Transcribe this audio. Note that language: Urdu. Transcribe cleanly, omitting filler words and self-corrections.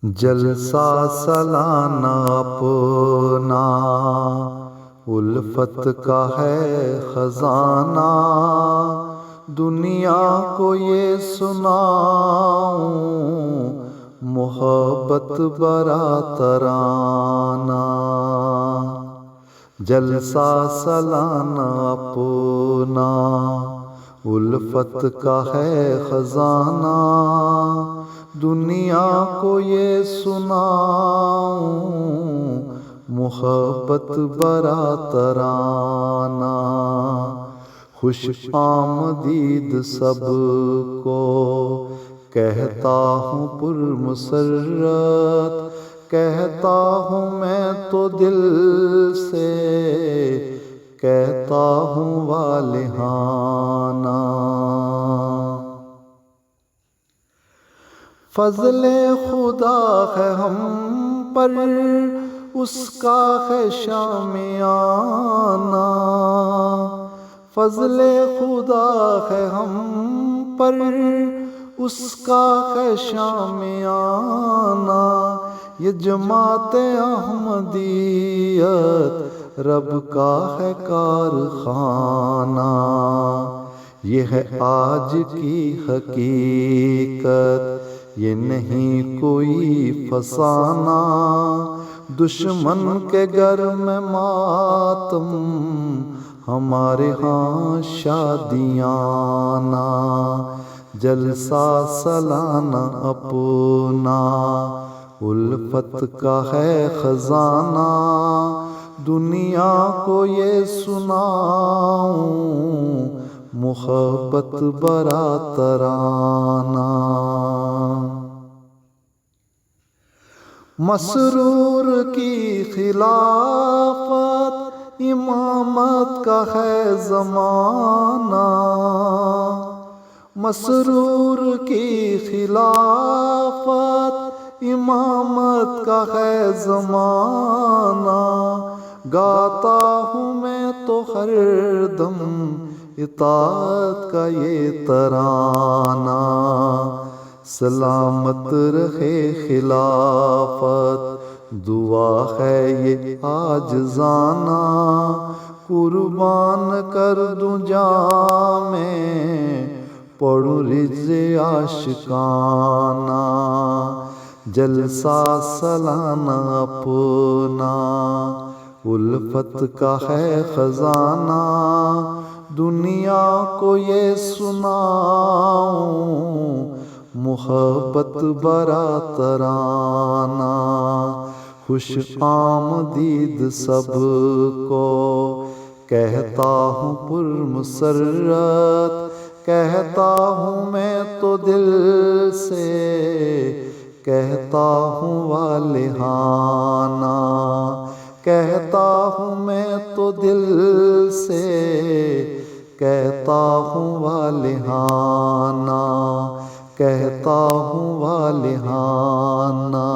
جلسہ سالانہ اپنا الفت کا ہے خزانہ، دنیا کو یہ سناؤں محبت برا ترانہ۔ جلسہ سالانہ اپنا الفت کا ہے خزانہ، دنیا کو یہ سناؤں محبت برا ترانہ۔ خوش آمدید سب کو کہتا ہوں پرمسرت، کہتا ہوں میں تو دل سے، کہتا ہوں والہانہ۔ فضل خدا ہے ہم پر، اس کا ہے شامیانہ، فضل خدا ہے ہم پر، اس کا ہے شامیانہ۔ یہ جماعت احمدیت رب کا ہے کارخانہ، یہ ہے آج کی حقیقت، یہ نہیں کوئی فسانہ۔ دشمن کے گھر میں ماتم، ہمارے ہاں شادیانہ۔ جلسہ سالانہ اپنا الفت کا ہے خزانہ، دنیا کو یہ سناؤں محبت برا ترانہ۔ مسرور کی خلافت امامت کا ہے زمانہ، مسرور کی خلافت امامت کا ہے زمانہ۔ گاتا ہوں میں تو ہر دم اطاعت کا یہ ترانہ، سلامت رہے خلافت دعا ہے یہ عاجزانہ۔ قربان کر دوں جاں میں پڑھوں رجز عاشقانہ۔ جلسہ سالانہ اپنا الفت کا ہے خزانہ، دنیا کو یہ سناؤں محبت برا ترانہ۔ خوش آمدید سب کو کہتا ہوں پرمسرت، کہتا ہوں میں تو دل سے، کہتا ہوں والہانہ۔ کہتا ہوں میں تو دل سے، کہتا ہوں والہانہ، کہتا ہوں والہانہ۔